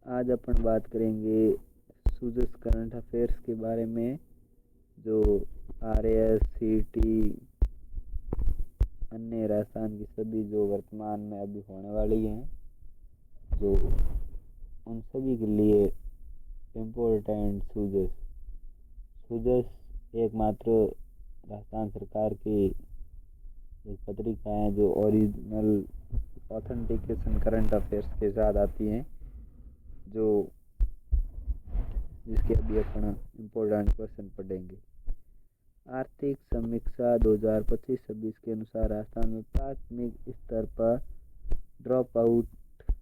आज अपन बात करेंगे सूजस करंट अफेयर्स के बारे में, जो आरएएस, सीटी, अन्य राजस्थान की सभी जो वर्तमान में अभी होने वाली हैं, जो उन सभी के लिए इम्पोर्टेंट सूजस सूजस एकमात्र राजस्थान सरकार की एक पत्रिका है जो ओरिजिनल ऑथेंटिकेशन करंट अफेयर्स के साथ आती हैं, जो जिसके अभी अपन इम्पोर्टेंट क्वेश्चन पढ़ेंगे। आर्थिक समीक्षा 2025-26 के अनुसार राजस्थान में प्राथमिक स्तर पर ड्रॉप आउट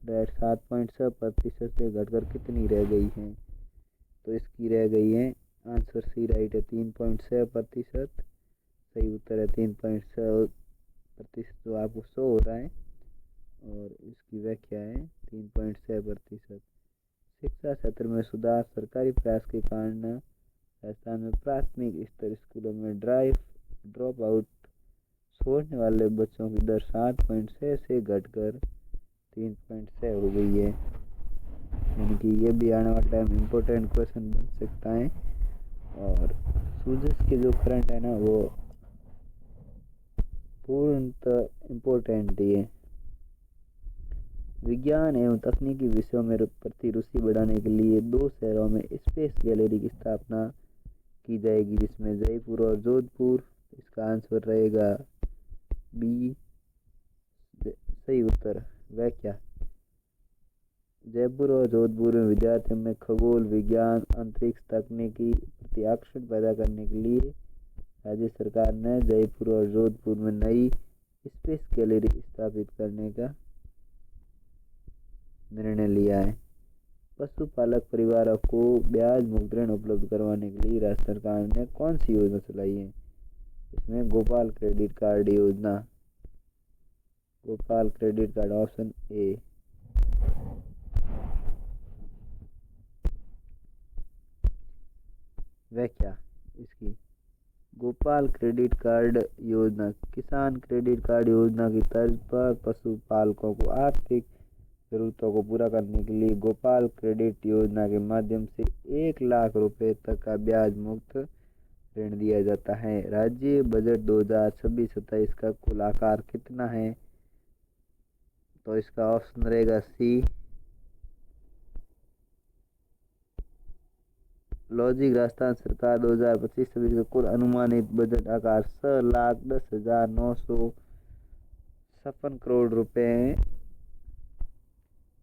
रेट 7.6% से घटकर कितनी रह गई है? तो इसकी रह गई है, आंसर सी राइट है, 3.6%। सही उत्तर है 3.6%, जो आपको शो हो रहा है, और इसकी व्याख्या है 3.6%। शिक्षा क्षेत्र में सुधार, सरकारी प्रयास के कारण राजस्थान में प्राथमिक स्तर स्कूलों में ड्रॉप आउट छोड़ने वाले बच्चों की दर 7.6 से घटकर 3.6 हो गई है। यानी कि ये भी आने वाला टाइम इम्पोर्टेंट क्वेश्चन बन सकता है। और सूजस के जो करंट है ना, वो पूर्णतः इम्पोर्टेंट ही है। विज्ञान एवं तकनीकी विषयों में प्रति रुचि बढ़ाने के लिए 2 शहरों में स्पेस गैलरी की स्थापना की जाएगी, जिसमें जयपुर और जोधपुर। इसका आंसर रहेगा बी, सही उत्तर। व्याख्या, जयपुर और जोधपुर में विद्यार्थियों में खगोल विज्ञान, अंतरिक्ष तकनीकी प्रति आकर्षण पैदा करने के लिए राज्य सरकार ने जयपुर और जोधपुर में नई स्पेस गैलरी स्थापित करने का निर्णय लिया है। पशुपालक परिवारों को ब्याज मुक्त ऋण उपलब्ध करवाने के लिए राज्य सरकार ने कौन सी योजना चलाई है? इसमें गोपाल क्रेडिट कार्ड योजना, Gopal credit card, option A. व्याख्या इसकी, गोपाल क्रेडिट कार्ड योजना किसान क्रेडिट कार्ड योजना की तर्ज पर पशुपालकों को आर्थिक जरूरतों को पूरा करने के लिए गोपाल क्रेडिट योजना के माध्यम से 1 लाख रुपए तक का ब्याज मुक्त ऋण दिया जाता है। राज्य बजट 2026-27 का कुल आकार कितना है? तो इसका ऑप्शन रहेगा सी, लॉजिक। राजस्थान सरकार 2025-26 का कुल अनुमानित बजट आकार 6,10,956 करोड़ रुपए है।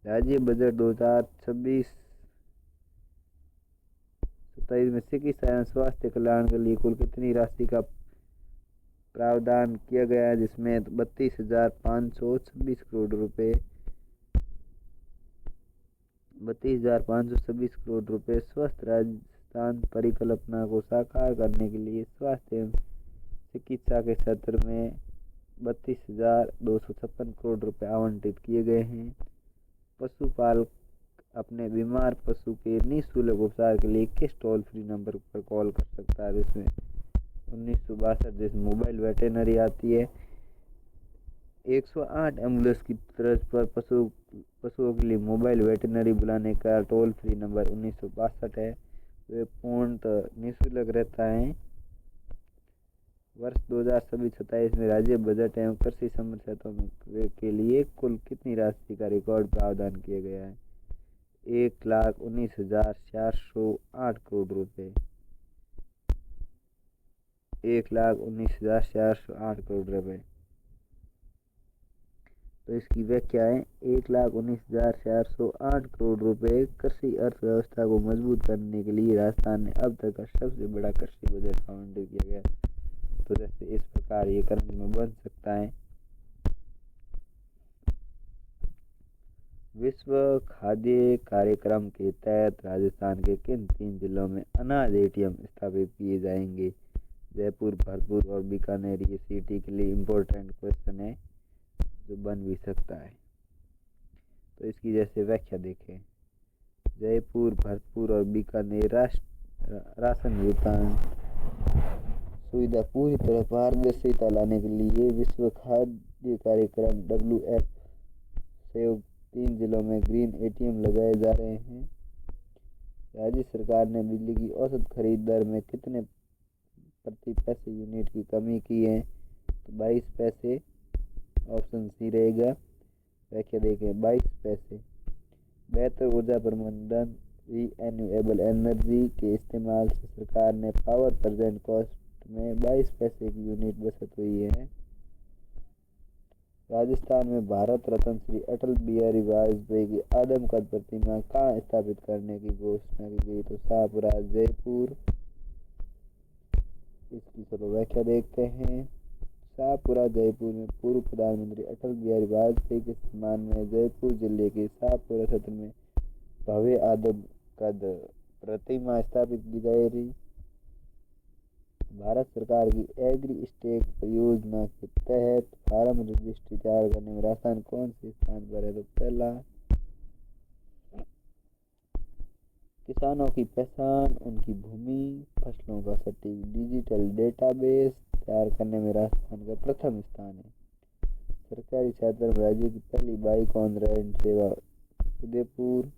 राज्य बजट 2026-27 में चिकित्सा एवं स्वास्थ्य कल्याण के लिए कुल कितनी राशि का प्रावधान किया गया है? जिसमें 32,526 करोड़ रुपए 32,526 करोड़ रुपए स्वस्थ राजस्थान परिकल्पना को साकार करने के लिए स्वास्थ्य एवं चिकित्सा के क्षेत्र में 32,256 करोड़ रुपए आवंटित किए गए हैं। पशुपालक अपने बीमार पशु के निःशुल्क उपचार के लिए किस टोल फ्री नंबर पर कॉल कर सकता है? इसमें 1962, जिसमें मोबाइल वेटेनरी आती है। 108 एम्बुलेंस की तर्ज पर पशुओं के लिए मोबाइल वेटेनरी बुलाने का टोल फ्री नंबर 1962 है। वे पूर्णतः निःशुल्क रहता है। वर्ष 2026-27 में राज्य बजट एवं कृषि समस्याओं के लिए कुल कितनी राशि का रिकॉर्ड प्रावधान किया गया है? 1,19,408 करोड़ रुपए 1,19,408 करोड़ रुपए। तो इसकी व्याख्या है, 1,19,408 करोड़ रुपए कृषि अर्थव्यवस्था को मजबूत करने के लिए राजस्थान ने अब तक का सबसे बड़ा कृषि बजट आवंटित किया गया। तो जैसे इस प्रकार ये करंट में बन सकता है। विश्व खाद्य कार्यक्रम के तहत राजस्थान के किन 3 जिलों में अनाज एटीएम स्थापित किए जाएंगे? जयपुर, भरतपुर और बीकानेर। ये सीटी के लिए इम्पोर्टेंट क्वेश्चन है, जो बन भी सकता है। तो इसकी जैसे व्याख्या देखें, जयपुर, भरतपुर और बीकानेर राशन भुगतान सुविधा पूरी तरह पारदर्शिता लाने के लिए विश्व खाद्य कार्यक्रम WF सहयोग 3 जिलों में ग्रीन एटीएम लगाए जा रहे हैं। राज्य सरकार ने बिजली की औसत खरीद दर में कितने प्रति पैसे यूनिट की कमी की है? तो 22 पैसे ऑप्शन सी रहेगा। व्याख्या देखें, 22 पैसे। बेहतर ऊर्जा प्रबंधन, रीन्यूएबल एनर्जी के इस्तेमाल से सरकार ने पावर प्रेजेंट कॉस्ट में 22 पैसे की यूनिट बचत हुई है। राजस्थान में भारत रत्न श्री अटल बिहारी वाजपेयी की आदमकद प्रतिमा कहाँ स्थापित करने की घोषणा की गई? तो शाहपुरा, जयपुर। इसकी चलो व्याख्या देखते हैं। शाहपुरा जयपुर में पूर्व प्रधानमंत्री अटल बिहारी वाजपेयी के सम्मान में जयपुर जिले के शाहपुरा क्षेत्र में भव्य आदमकद प्रतिमा स्थापित की जाएगी। भारत सरकार की एग्री स्टेट परियोजना के तहत फार्म रजिस्ट्री तैयार करने में राजस्थान कौन से स्थान पर है? तो पहला। किसानों की पहचान, उनकी भूमि, फसलों का सटीक डिजिटल डेटाबेस तैयार करने में राजस्थान का प्रथम स्थान है। सरकारी क्षेत्र में राज्य की पहली बाइक ऑन रेंट सेवा उदयपुर।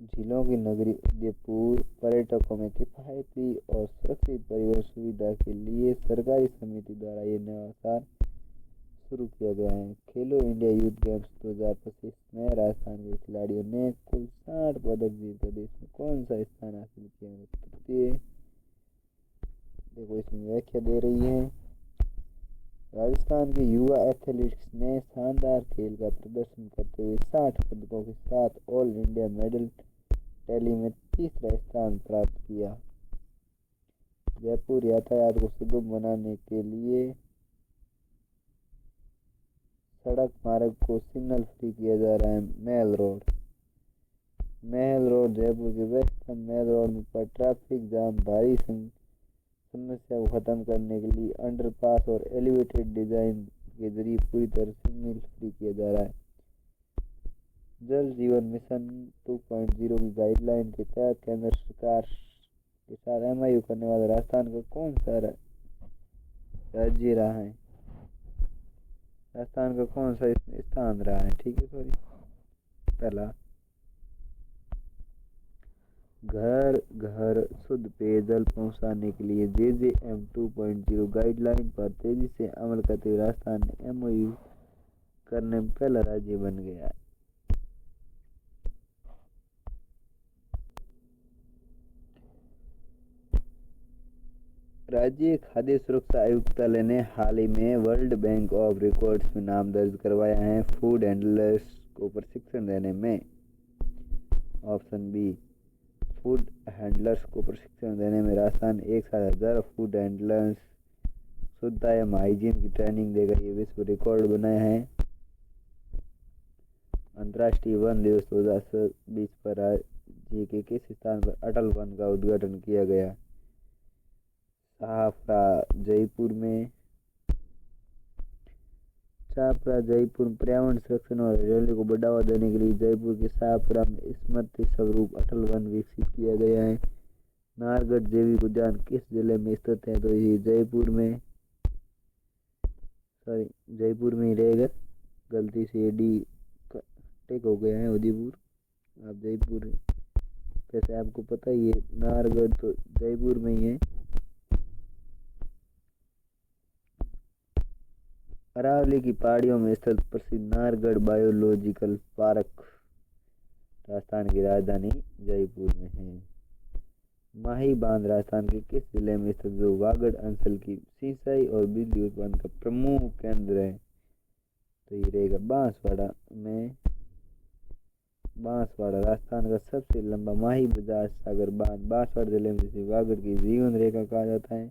झीलों की नगरी उदयपुर पर्यटकों में किफायती और सुरक्षित परिवहन सुविधा के लिए सरकारी समिति द्वारा ये नवाचार शुरू किया गया है। खेलो इंडिया यूथ गेम्स 2025 में राजस्थान के खिलाड़ियों ने कुल 60 पदक जीतकर देश में कौन सा स्थान हासिल किया है? तृतीय। देखो इसमें व्याख्या दे रही है। राजस्थान के युवा एथलीट्स ने शानदार खेल का प्रदर्शन करते हुए 60 पदकों के साथ ऑल इंडिया मेडल टैली में तीसरा स्थान प्राप्त किया। जयपुर यातायात को सुगम बनाने के लिए सड़क मार्ग को सिग्नल फ्री किया जा रहा है। महल रोड जयपुर के वेस्टर्न महल रोड पर ट्रैफिक जाम भारी समस्या को खत्म करने के लिए अंडरपास और एलिवेटेड डिजाइन के जरिए पूरी तरह सिग्नल फ्री किया जा रहा है। जल जीवन मिशन 2.0 की गाइडलाइन के तहत केंद्र सरकार के साथ एमओयू करने वाला राजस्थान का कौन सा राज्य रहा है? राजस्थान का कौन सा स्थान रहा है? ठीक है, सॉरी। पहला। घर घर शुद्ध पेयजल पहुंचाने के लिए जेजेएम 2.0 गाइडलाइन पर तेजी से अमल करते हुए राजस्थान ने एमओयू करने में पहला राज्य बन गया है। राज्य खाद्य सुरक्षा आयुक्तालय ने हाल ही में वर्ल्ड बैंक ऑफ रिकॉर्ड्स में नाम दर्ज करवाया है फूड हैंडलर्स को प्रशिक्षण देने में। Option B. फूड हैंडलर्स को प्रशिक्षण देने में राजस्थान एक साथ 1000 फूड हैंडलर्स शुद्धता एवं हाइजीन की ट्रेनिंग देकर ये विश्व रिकॉर्ड बनाया है। अंतर्राष्ट्रीय वन दिवस 2020 पर राज्य के किस स्थान पर अटल वन का उद्घाटन किया गया? शाहपुरा जयपुर में। शाहपुरा जयपुर पर्यावरण संरक्षण और हरियाली को बढ़ावा देने के लिए जयपुर के शाहपुरा में स्मृति स्वरूप अटल वन विकसित किया गया है। नाहरगढ़ जैविक उद्यान किस जिले में स्थित है? तो ये जयपुर में ही रहेगा। गलती से डी टेक हो गया है उदयपुर। आप जयपुर, जैसे आपको पता ही है नाहरगढ़ तो जयपुर में ही है। अरावली की पहाड़ियों में स्थित प्रसिद्ध नाहरगढ़ बायोलॉजिकल पार्क राजस्थान की राजधानी जयपुर में है। माही बांध राजस्थान के किस जिले में स्थित जो वागड़ अंचल की सिंचाई और बिजली उत्पादन का प्रमुख केंद्र है? तो ये रहेगा बांसवाड़ा में। बांसवाड़ा राजस्थान का सबसे लंबा माही बजाज सागर बांध बांसवाड़ा जिले में जिसे वागड़ की जीवन रेखा कहा जाता है।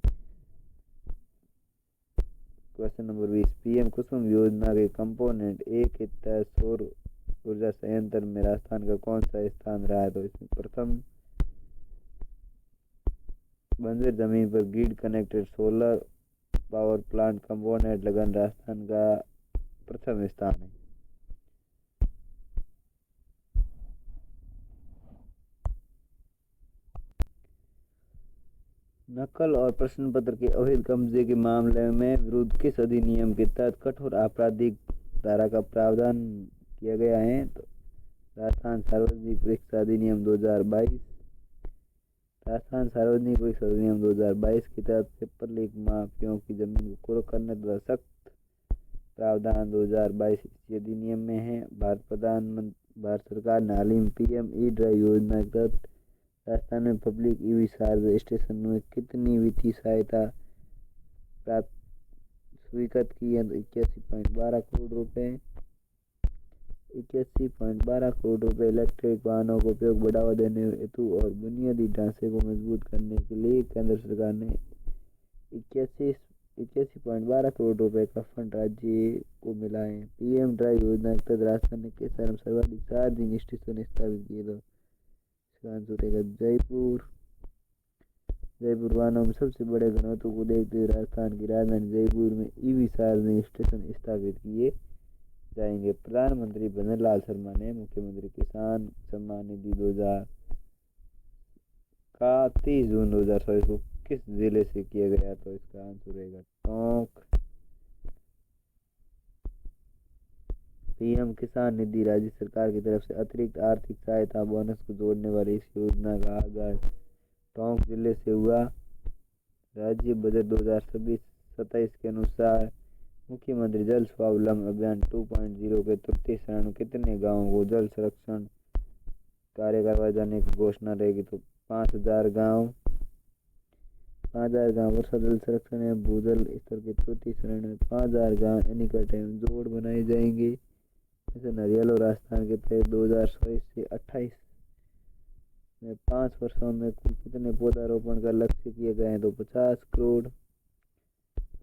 Question number 20। पीएम कुसुम योजना के कंपोनेंट ए के तहत सौर ऊर्जा संयंत्र में राजस्थान का कौन सा स्थान रहा है? तो इसमें प्रथम। बंजर जमीन पर grid connected solar power plant component लगाना राजस्थान का प्रथम स्थान है। नकल और प्रश्न पत्र के अवैध कब्जे के मामले में विरुद्ध किस अधिनियम के तहत कठोर आपराधिक धारा का प्रावधान किया गया है? तो राजस्थान सार्वजनिक परीक्षा अधिनियम 2022। राजस्थान सार्वजनिक परीक्षा अधिनियम 2022 के तहत पेपर लीक माफियाओं की जमीन को कुर्क करने तथा सख्त प्रावधान 2022 इसी अधिनियम में है। भारत सरकार ने हाल ही में पीएम ई ड्राइव योजना के तहत राजस्थान में पब्लिक ईवी चार्ज स्टेशन में कितनी वित्तीय सहायता प्राप्त स्वीकृत की है? तो 81.12 करोड़ रुपए इलेक्ट्रिक वाहनों का उपयोग बढ़ावा देने हेतु और बुनियादी ढांचे को मजबूत करने के लिए केंद्र सरकार ने 81.12 करोड़ रुपए का फंड राज्य को मिला है। पीएम ड्राइव योजना के तहत राजस्थान ने किस शहर में सर्वाधिक चार्जिंग स्टेशन स्थापित किए? तो इसका आंसर रहेगा जयपुर। जयपुर वाहनों में सबसे बड़े घनत्व को देखते हुए राजस्थान की राजधानी जयपुर में ईवी चार्जिंग स्टेशन स्थापित किए जाएंगे। प्रधानमंत्री भंवरलाल शर्मा ने मुख्यमंत्री किसान सम्मान निधि 2000 का 30 जून 2024 को किस जिले से किया गया? तो इसका आंसर रहेगा टोंक। पीएम किसान निधि राज्य सरकार की तरफ से अतिरिक्त आर्थिक सहायता बोनस को जोड़ने वाली इस योजना का आगाज टोंक जिले से हुआ। राज्य बजट 2026-27 के अनुसार मुख्यमंत्री जल स्वावलंबन अभियान 2.0 के तृतीय चरण में कितने गांवों को जल संरक्षण कार्य करवाए जाने की घोषणा रहेगी? तो 5000 गांव वर्षा जल संरक्षण एवं भूजल स्तर के तृतीय चरण में 5000 गांव एनीकट एवं जोड़ बनाए जाएंगे। जैसे नारियल और राजस्थान के तहत 2024 से 28 में 5 वर्षों में कुल कितने पौधारोपण का लक्ष्य किए गए हैं? तो 50 करोड़।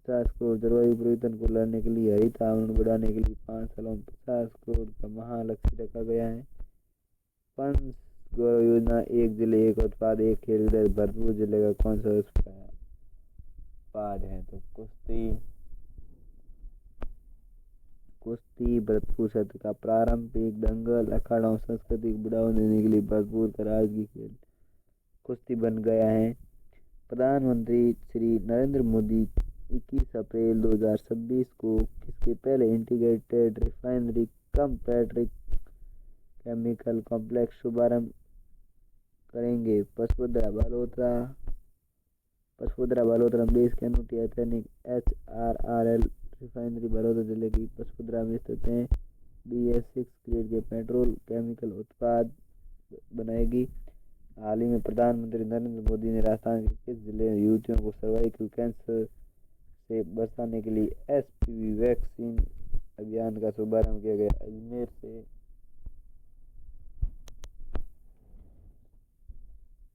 जलवायु परिवर्तन को लड़ने के लिए हरित आवरण बढ़ाने के लिए 5 सालों में 50 करोड़ का महालक्ष्य रखा गया है। पंच गौरव योजना एक जिले एक उत्पाद एक खेल भरतपुर जिले का कौन सा उत्पाद है? तो कुश्ती भरतपुर क्षेत्र का पारंपरिक दंगल अखाड़ों संस्कृति को बढ़ावा देने के लिए भरतपुर का राजकीय खेल कुश्ती बन गया है। प्रधानमंत्री श्री नरेंद्र मोदी 21 अप्रैल 2026 को किसके पहले इंटीग्रेटेड रिफाइनरी कम पेट्रोकेमिकल कॉम्प्लेक्स शुभारंभ करेंगे? पचपुद्रा बालोतरा में देश की अनूठी एथेनिक HRRL रिफाइनरी बड़ौदा जिले की पचपुद्रा में स्थित है। BS6 ग्रेड के पेट्रोल केमिकल उत्पाद बनाएगी। हाल ही में प्रधानमंत्री नरेंद्र मोदी ने राजस्थान के किस जिले में युवतियों को सर्वाइकल कैंसर से बचाने के लिए HPV वैक्सीन अभियान का शुभारंभ किया गया? अजमेर से।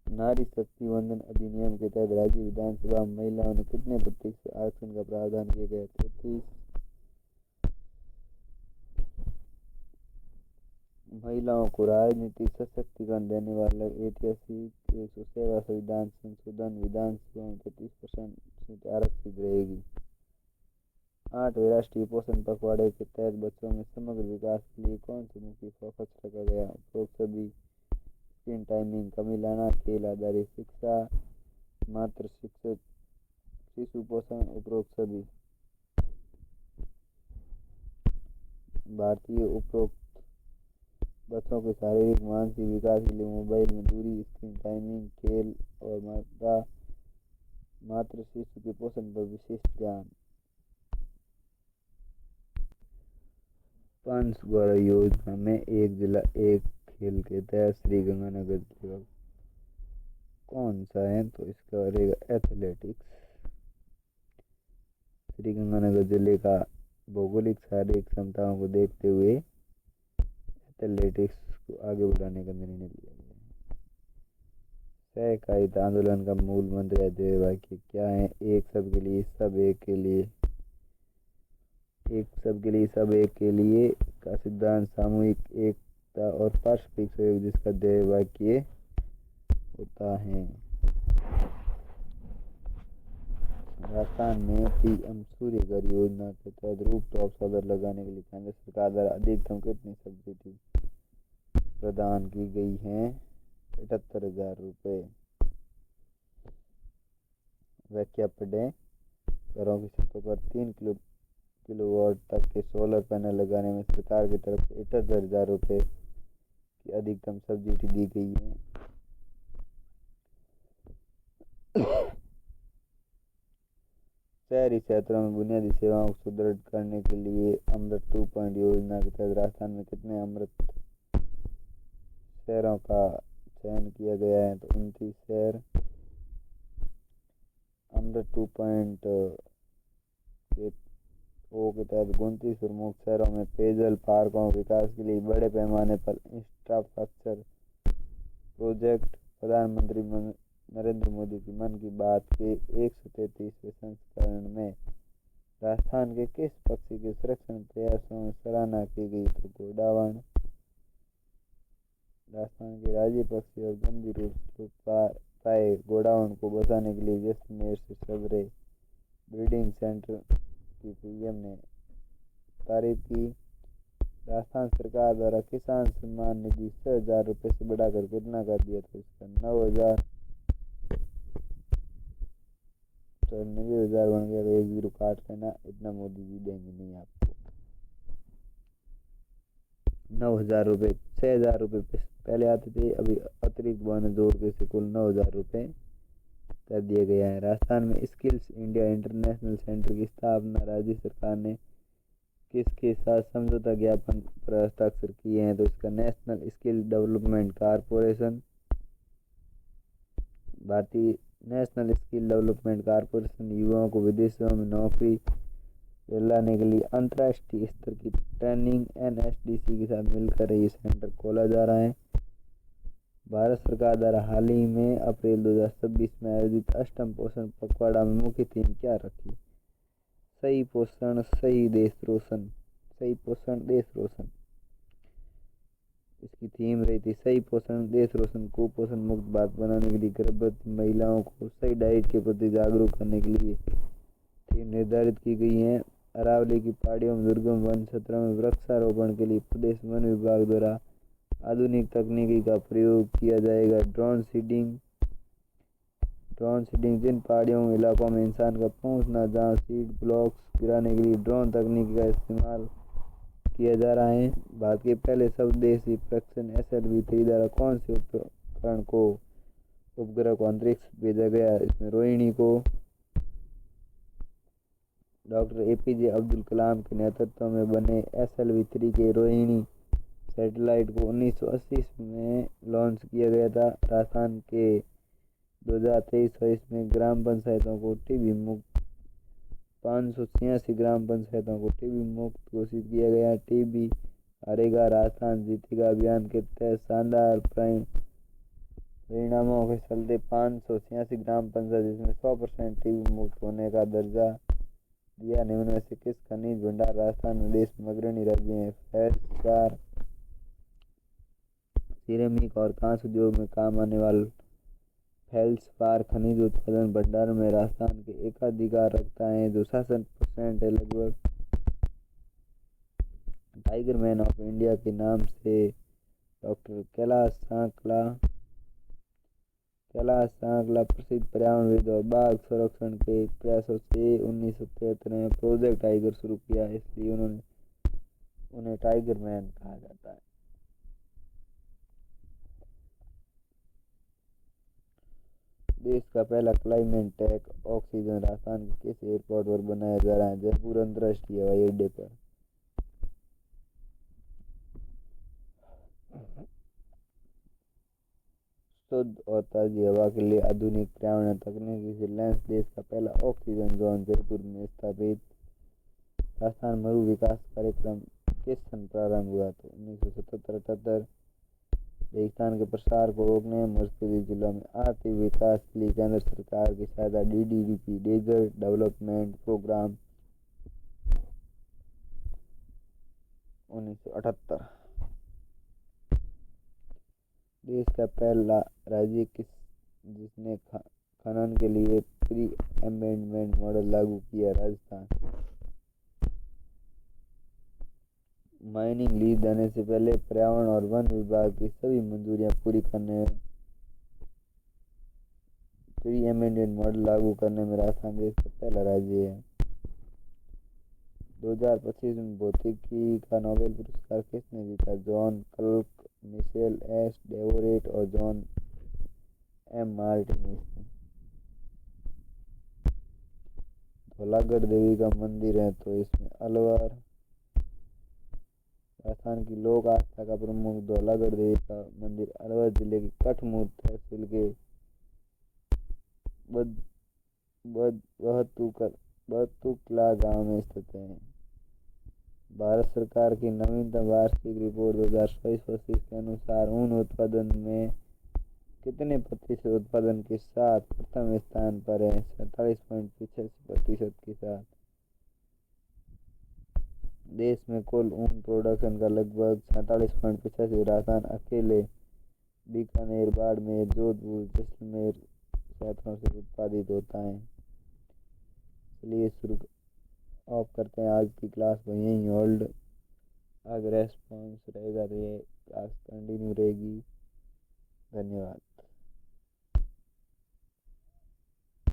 नारी शक्ति वंदन अधिनियम के तहत राज्य विधानसभा में महिलाओं ने कितने प्रतिशत आरक्षण का प्रावधान किया गया? 33। महिलाओं को राजनीतिक सशक्तिकरण देने वाला ऐतिहासिक 107वां संविधान संशोधन विधानसभा में 33% सीट आरक्षित रहेगी। 8वें राष्ट्रीय पोषण पखवाड़े के तहत बच्चों में समग्र विकास के लिए कौन सी मुख्य फोकस रखा गया? उपरोक्त सभी स्क्रीन टाइमिंग कमी लाना, खेल आधारित शिक्षा, मातृ शिक्षित शिशु पोषण। उपरोक्त सभी। भारतीय उपरोक्त बच्चों के शारीरिक मानसिक विकास के लिए मोबाइल में दूरी, स्क्रीन टाइमिंग, खेल और मातृ शिशु के पोषण पर विशेष ध्यान। पंच गौरव योजना में एक जिला एक खेल के तहत श्रीगंगानगर जिले का कौन सा है? तो इसका रहेगा एथलेटिक्स। श्रीगंगानगर जिले का भौगोलिक शारीरिक क्षमताओं को देखते हुए एथलेटिक्स को आगे बढ़ाने का निर्णय लिया गया है। सहकारिता आंदोलन का मूल मंत्र या ध्येय वाक्य क्या है? एक सबके लिए सब एक के लिए। एक सबके लिए सब एक के लिए का सिद्धांत सामूहिक एकता और पारस्परिक सहयोग जिसका ध्येय वाक्य होता है। राजस्थान में पीएम सूर्य घर योजना के तहत रूफटॉप सोलर लगाने के लिए केंद्र सरकार द्वारा अधिकतम कितनी सब्सिडी प्रदान की गई है? 78,000 रुपये। व्याख्या पढ़ें। घरों की छतों पर 3 किलोवाट तक के सोलर पैनल लगाने में सरकार की तरफ से 78,000 रुपये की अधिकतम सब्सिडी दी गई है। शहरी क्षेत्रों में बुनियादी सेवाओं को सुदृढ़ करने के लिए अमृत 2.0 योजना के तहत राजस्थान में कितने अमृत शहरों का चयन किया गया है? तो 29 शहर अमृत 2.0 के तहत 29 प्रमुख शहरों में पेयजल पार्कों विकास के लिए बड़े पैमाने पर इंफ्रास्ट्रक्चर प्रोजेक्ट। प्रधानमंत्री नरेंद्र मोदी की मन की बात के 133वें संस्करण में राजस्थान के किस पक्षी के संरक्षण प्रयासों में सराहना की गई? तो गोडावण। राजस्थान के राज्य पक्षी और गंभीर रूप से लुप्तप्राय गोडावण को बचाने के लिए जैसलमेर से सबरे ब्रीडिंग सेंटर की पीएम ने तारीफ की। राजस्थान सरकार द्वारा किसान सम्मान निधि 6,000 रुपये से बढ़ाकर कितना कर दिया? तो इसका 9,000 तो 90,000 बन गया। तो 1 0 काट लेना, इतना मोदी जी देंगे नहीं आपको। 9,000 रुपये, 6,000 रुपये पहले आते थे, अभी अतिरिक्त बोनस जोड़ के इसे कुल 9,000 रुपये कर दिया गया है। राजस्थान में स्किल्स इंडिया इंटरनेशनल सेंटर की स्थापना राज्य सरकार ने किसके साथ समझौता ज्ञापन पर हस्ताक्षर किए हैं? तो इसका नेशनल स्किल डेवलपमेंट कॉरपोरेशन। भारतीय नेशनल स्किल डेवलपमेंट कॉरपोरेशन युवाओं को विदेशों में नौकरी दिलाने के लिए अंतर्राष्ट्रीय स्तर की ट्रेनिंग एनएसडीसी के साथ मिलकर ये सेंटर खोला जा रहा है। भारत सरकार द्वारा हाल ही में अप्रैल 2026 में आयोजित अष्टम पोषण पखवाड़ा में मुख्य थीम क्या रखी? सही पोषण सही देश रोशन। सही पोषण देश रोशन इसकी थीम रही थी। सही पोषण देश रोशन। कुपोषण मुक्त भारत बनाने के लिए गर्भवती महिलाओं को सही डाइट के प्रति जागरूक करने के लिए थीम निर्धारित की गई है। अरावली की पहाड़ियों में दुर्गम वन क्षेत्रों में वृक्षारोपण के लिए प्रदेश वन विभाग द्वारा आधुनिक तकनीकी का प्रयोग किया जाएगा। ड्रोन सीडिंग जिन पहाड़ियों इलाकों में इंसान का पहुंच न जहां सीड ब्लॉक्स गिराने के लिए ड्रोन तकनीकी का इस्तेमाल किया जा रहा है। भारत के पहले स्वदेशी प्रक्षेपण SLV-3 द्वारा कौन से उपग्रह को अंतरिक्ष भेजा गया? इसमें रोहिणी को। डॉक्टर APJ अब्दुल कलाम के नेतृत्व में बने SLV-3 के रोहिणी सैटेलाइट को 1980 में लॉन्च किया गया था। राजस्थान के 2023-24 में ग्राम पंचायतों को टीबी मुक्त 586 ग्राम पंचायतों को टीबी मुक्त घोषित किया गया। टीबी हारेगा राजस्थान जीतेगा अभियान के तहत शानदार परिणामों के चलते 586 ग्राम पंचायत जिसमें 100% टीबी मुक्त होने का दर्जा दिया। निम्न में से किस खनिज भंडार राजस्थान में देश में अग्रणी राज्य है? फेल्डस्पार। सिरेमिक और कांस्य उद्योग में काम आने वाला फेल्डस्पार खनिज उत्पादन भंडार में राजस्थान के एकाधिकार रखता है जो 67% है लगभग। टाइगर मैन ऑफ इंडिया के नाम से डॉक्टर कैलाश सांकला प्रसिद्ध पर्यावरणविद और बाघ संरक्षण के प्रयासों से 1973 में प्रोजेक्ट टाइगर शुरू किया, इसलिए उन्हें टाइगर मैन कहा जाता है। देश का पहला क्लाइमेट टेक ऑक्सीजन राजस्थान के किस एयरपोर्ट पर बनाया जा रहा है? जयपुर अंतर्राष्ट्रीय हवाई अड्डे पर। शुद्ध और ताज़ी हवा के लिए आधुनिक पर्यावरण तकनीकी से लैस देश का पहला ऑक्सीजन जोन जयपुर में स्थापित। राजस्थान मरु विकास कार्यक्रम किस सन प्रारंभ हुआ? तो 1977-78। रेगिस्तान के प्रसार को रोकने मर्कजी जिलों में आर्थिक विकास के लिए केंद्र सरकार की सहायता DDDP डेजर्ट डेवलपमेंट प्रोग्राम 1978। देश का पहला राज्य जिसने खनन के लिए प्री अमेंडमेंट मॉडल लागू किया? राजस्थान। माइनिंग लीज देने से पहले पर्यावरण और वन विभाग की सभी मंजूरियां पूरी री-एमेंडमेंट मॉडल लागू करने में राजस्थान देश का पहला राज्य है। 2025 में भौतिकी का नोबेल पुरस्कार किसने जीता? जॉन क्लर्क, मिशेल एस डेवोरेट और जॉन एम मार्टिनिस ने। धौलागढ़ देवी का मंदिर है तो इसमें अलवर। राजस्थान की लोक आस्था का प्रमुख धौलागढ़ देवी का मंदिर अलवर जिले की कठमूर तहसील के बहतुकला गांव में स्थित है। भारत सरकार की नवीनतम वार्षिक रिपोर्ट 2024-25 के अनुसार ऊन उत्पादन में कितने प्रतिशत उत्पादन के साथ प्रथम स्थान पर है? 47.85% के साथ। देश में कुल ऊन प्रोडक्शन का लगभग 47.85। राजस्थान अकेले बीकानेर, बाड़मेर, जोधपुर, जैसलमेर क्षेत्रों से उत्पादित होता है। चलिए शुरू ऑफ करते हैं आज की क्लास को यहीं होल्ड। अगर रेस्पॉन्स रहेगा तो ये क्लास कंटिन्यू रहेगी। धन्यवाद।